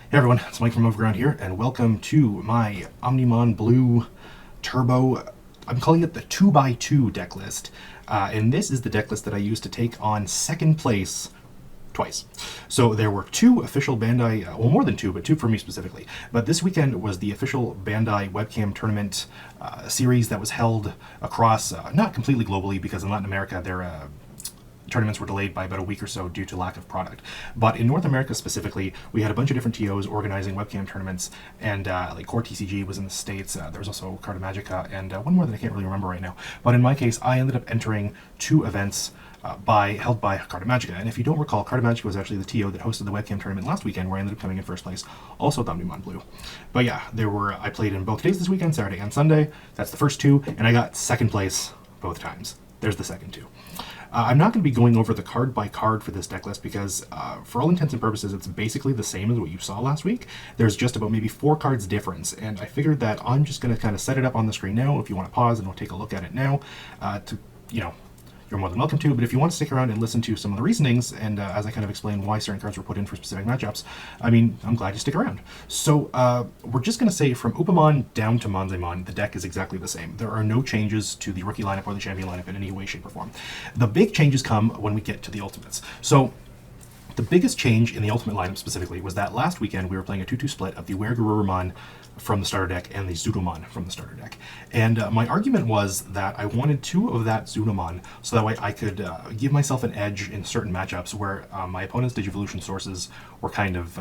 Hey everyone, it's Mike from Overground here, and welcome to my Omnimon Blue Turbo, I'm calling it the 2x2 deck list. And this is the deck list that I used to take on second place twice. So there were two official Bandai, well more than two, but two for me specifically. But this weekend was the official Bandai Webcam tournament series that was held across, not completely globally, because in Latin America their tournaments were delayed by about a week or so due to lack of product. But in North America specifically, we had a bunch of different TOs organizing webcam tournaments, and like Core TCG was in the States. There was also Carta Magica, and one more that I can't really remember right now. But in my case, I ended up entering two events held by Carta Magica. And if you don't recall, Carta Magica was actually the TO that hosted the webcam tournament last weekend, where I ended up coming in first place, also with Omnimon Blue. But yeah, I played in both days this weekend, Saturday and Sunday. That's the first two, and I got second place both times. There's the second two. I'm not going to be going over the card by card for this deck list because, for all intents and purposes, it's basically the same as what you saw last week. There's just about maybe 4 cards difference, and I figured that I'm just going to kind of set it up on the screen now. If you want to pause and we'll take a look at it now, you're more than welcome to. But if you want to stick around and listen to some of the reasonings, and as I kind of explain why certain cards were put in for specific matchups, I mean, I'm glad you stick around. So we're just going to say from Agumon down to Monzaemon, the deck is exactly the same. There are no changes to the rookie lineup or the champion lineup in any way, shape, or form. The big changes come when we get to the ultimates. So the biggest change in the ultimate lineup specifically was that last weekend we were playing a 2-2 split of the Weregurumon from the starter deck and the Zudomon from the starter deck. And my argument was that I wanted 2 of that Zudomon so that way I could give myself an edge in certain matchups where my opponent's Digivolution sources were kind of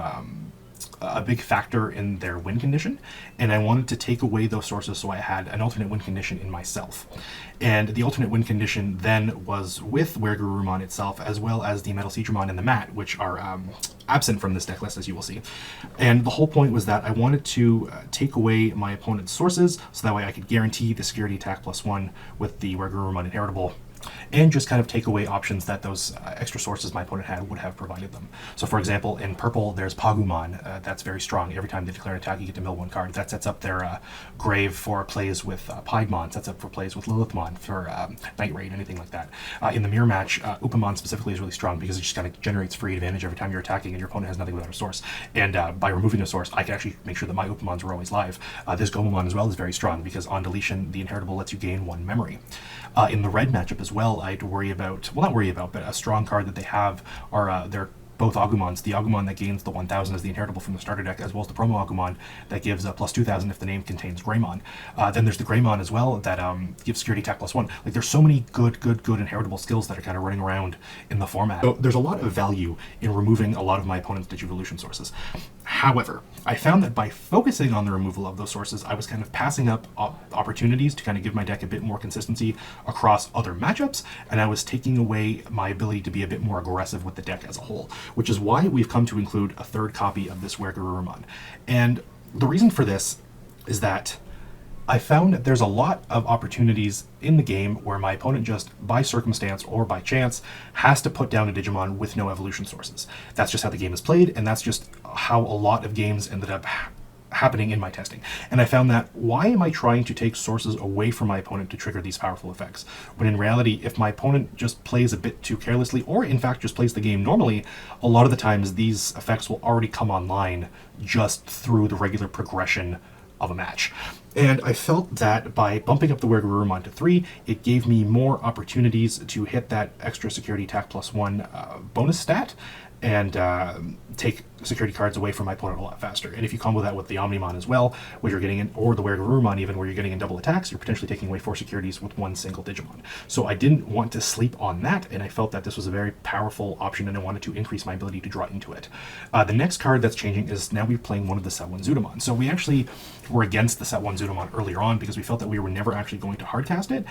a big factor in their win condition, and I wanted to take away those sources so I had an alternate win condition in myself. And the alternate win condition then was with Weregurumon itself, as well as the Metal Siegramon and the Mat, which are absent from this deck list, as you will see. And the whole point was that I wanted to take away my opponent's sources so that way I could guarantee the security attack +1 with the Weregurumon inheritable, and just kind of take away options that those extra sources my opponent had would have provided them. So for example, in purple, there's Pagumon. That's very strong. Every time they declare an attack, you get to mill 1 card. That sets up their grave for plays with Piedmon, sets up for plays with Lilithmon, for Night Raid, anything like that. In the mirror match, Upamon specifically is really strong because it just kind of generates free advantage every time you're attacking and your opponent has nothing without a source. And by removing a source, I can actually make sure that my Upamons were always live. This Gomamon as well is very strong because on deletion, the inheritable lets you gain 1 memory. In the red matchup as well, I had to worry about, well, not worry about, but a strong card that they have are their both Agumons. The Agumon that gains the 1000 is the inheritable from the starter deck, as well as the promo Agumon that gives plus 2000 if the name contains Greymon. Then there's the Greymon as well that gives security attack +1. Like, there's so many good inheritable skills that are kind of running around in the format. So there's a lot of value in removing a lot of my opponent's Digivolution sources. However, I found that by focusing on the removal of those sources, I was kind of passing up opportunities to kind of give my deck a bit more consistency across other matchups, and I was taking away my ability to be a bit more aggressive with the deck as a whole, which is why we've come to include a 3rd copy of this Weregurumon. And the reason for this is that I found that there's a lot of opportunities in the game where my opponent just, by circumstance or by chance, has to put down a Digimon with no evolution sources. That's just how the game is played, and that's just how a lot of games ended up happening in my testing. And I found that, why am I trying to take sources away from my opponent to trigger these powerful effects? When in reality, if my opponent just plays a bit too carelessly, or in fact just plays the game normally, a lot of the times these effects will already come online just through the regular progression of a match. And I felt that by bumping up the Weregurumon to 3, it gave me more opportunities to hit that extra security attack +1 bonus stat, and take security cards away from my opponent a lot faster. And if you combo that with the Omnimon as well, where you're getting in, or the Weregurumon even, where you're getting in double attacks, you're potentially taking away 4 securities with 1 single Digimon. So I didn't want to sleep on that, and I felt that this was a very powerful option, and I wanted to increase my ability to draw into it. The next card that's changing is now we're playing one of the Set 1 Zudomon. So we actually were against the Set 1 Zudomon earlier on because we felt that we were never actually going to hardcast it,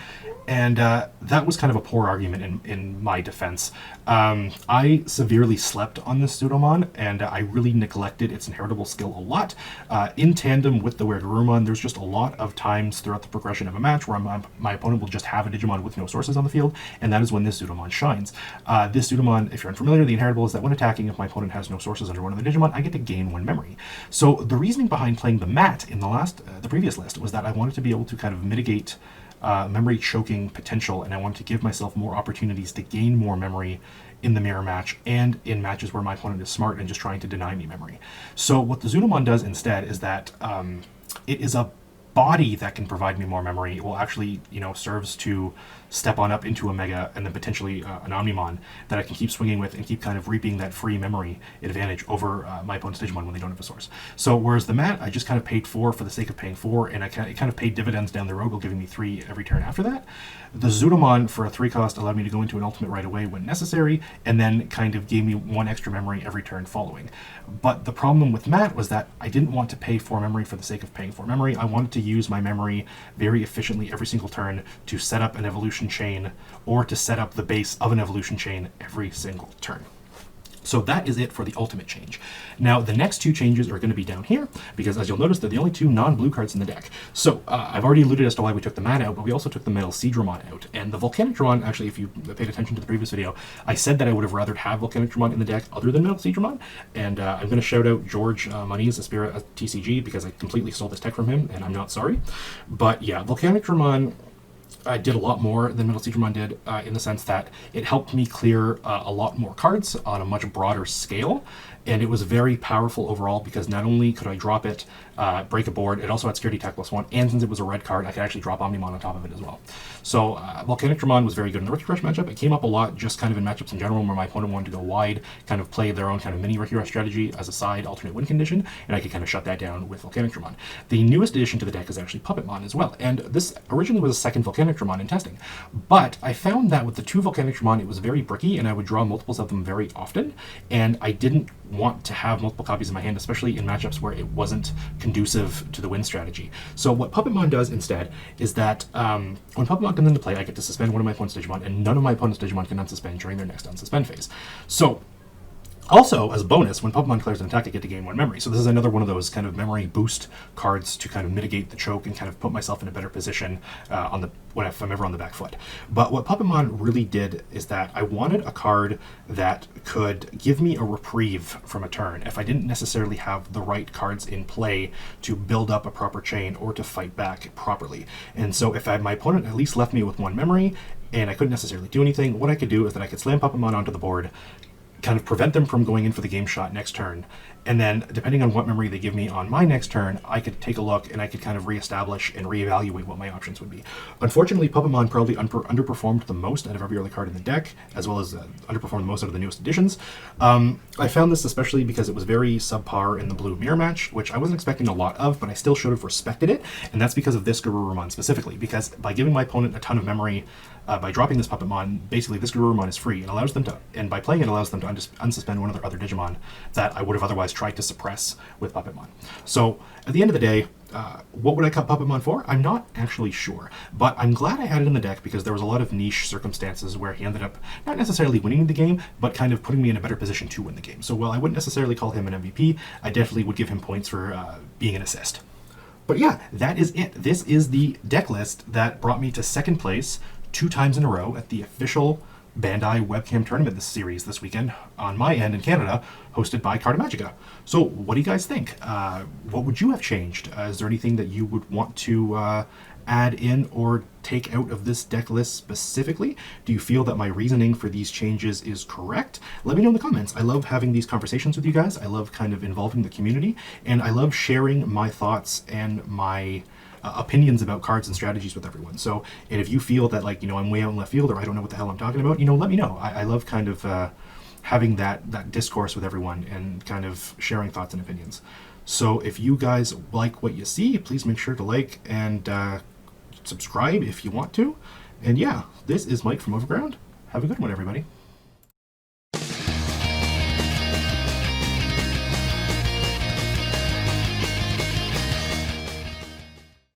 and that was kind of a poor argument in my defense. I severely slept on this Zudomon, and I really neglected its inheritable skill a lot. In tandem with the Weregurumon, there's just a lot of times throughout the progression of a match where my opponent will just have a Digimon with no sources on the field, and that is when this Zudomon shines. This Zudomon, if you're unfamiliar, the inheritable is that when attacking, if my opponent has no sources under one of the Digimon, I get to gain 1 memory. So the reasoning behind playing the Mat in the previous list was that I wanted to be able to kind of mitigate memory choking potential, and I wanted to give myself more opportunities to gain more memory in the mirror match and in matches where my opponent is smart and just trying to deny me memory. So what the Zunamon does instead is that it is a body that can provide me more memory. It will actually, serves to step on up into a Mega and then potentially an Omnimon that I can keep swinging with and keep kind of reaping that free memory advantage over my opponent's Digimon when they don't have a source. So whereas the mat, I just kind of paid 4 for the sake of paying 4, and it kind of paid dividends down the road while giving me 3 every turn after that. The Zunamon for a 3 cost allowed me to go into an ultimate right away when necessary, and then kind of gave me 1 extra memory every turn following. But the problem with mat was that I didn't want to pay 4 memory for the sake of paying 4 memory. I wanted to use my memory very efficiently every single turn to set up an evolution chain or to set up the base of an evolution chain every single turn. So that is it for the ultimate change. Now, the next 2 changes are going to be down here, because as you'll notice, they're the only 2 non-blue cards in the deck. So I've already alluded as to why we took the mat out, but we also took the Metal Seadramon out. And the Volcanic Dramon, actually, if you paid attention to the previous video, I said that I would have rather have Volcanic Dramon in the deck other than Metal Seadramon. And I'm going to shout out George Moniz, Aspira TCG, because I completely stole this tech from him, and I'm not sorry. But yeah, Volcanic Dramon did a lot more than Metal Seadramon did in the sense that it helped me clear a lot more cards on a much broader scale, and it was very powerful overall because not only could I drop it, break a board, it also had Security Attack +1, and since it was a red card, I could actually drop Omnimon on top of it as well. So Volcanic Dramon was very good in the Rookie Rush matchup. It came up a lot just kind of in matchups in general where my opponent wanted to go wide, kind of play their own kind of mini Rookie Rush strategy as a side alternate win condition, and I could kind of shut that down with Volcanic Dramon. The newest addition to the deck is actually Puppetmon as well, and this originally was a second Volcanic Dramon in testing, but I found that with the 2 Volcanic Dramon, it was very bricky, and I would draw multiples of them very often, and I didn't want to have multiple copies in my hand, especially in matchups where it wasn't conducive to the win strategy. So what Puppetmon does instead is that when Puppetmon comes into play, I get to suspend one of my opponent's Digimon, and none of my opponent's Digimon can unsuspend during their next unsuspend phase. So also, as a bonus, when Puppetmon declares an attack, I get to gain 1 memory. So this is another one of those kind of memory boost cards to kind of mitigate the choke and kind of put myself in a better position if I'm ever on the back foot. But what Puppetmon really did is that I wanted a card that could give me a reprieve from a turn if I didn't necessarily have the right cards in play to build up a proper chain or to fight back properly. And so if my opponent at least left me with 1 memory and I couldn't necessarily do anything, what I could do is that I could slam Puppetmon onto the board, kind of prevent them from going in for the game shot next turn, and then depending on what memory they give me on my next turn, I could take a look and I could kind of reestablish and reevaluate what my options would be. Unfortunately, Puppetmon probably underperformed the most out of every early card in the deck, as well as underperformed the most out of the newest additions. I found this especially because it was very subpar in the blue mirror match, which I wasn't expecting a lot of, but I still should have respected it, and that's because of this Garurumon specifically, because by giving my opponent a ton of memory, by dropping this Puppetmon, basically this Garurumon is free and allows them to, and by playing it allows them to unsuspend one of their other Digimon that I would have otherwise tried to suppress with Puppetmon. So at the end of the day, what would I cut Puppetmon for? I'm not actually sure, but I'm glad I had it in the deck because there was a lot of niche circumstances where he ended up not necessarily winning the game, but kind of putting me in a better position to win the game. So while I wouldn't necessarily call him an MVP, I definitely would give him points for being an assist. But yeah, that is it. This is the deck list that brought me to 2nd place 2 times in a row at the official Bandai Webcam tournament this series this weekend on my end in Canada, hosted by Carta Magica. So what do you guys think? What would you have changed? Is there anything that you would want to add in or take out of this deck list specifically? Do you feel that my reasoning for these changes is correct? Let me know in the comments. I love having these conversations with you guys. I love kind of involving the community, and I love sharing my thoughts and my opinions about cards and strategies with everyone. So, and if you feel that I'm way out in left field or I don't know what the hell I'm talking about, let me know. I love kind of having that discourse with everyone and kind of sharing thoughts and opinions. So if you guys like what you see, please make sure to like and subscribe if you want to. And yeah, this is Mike from Overground. Have a good one, everybody.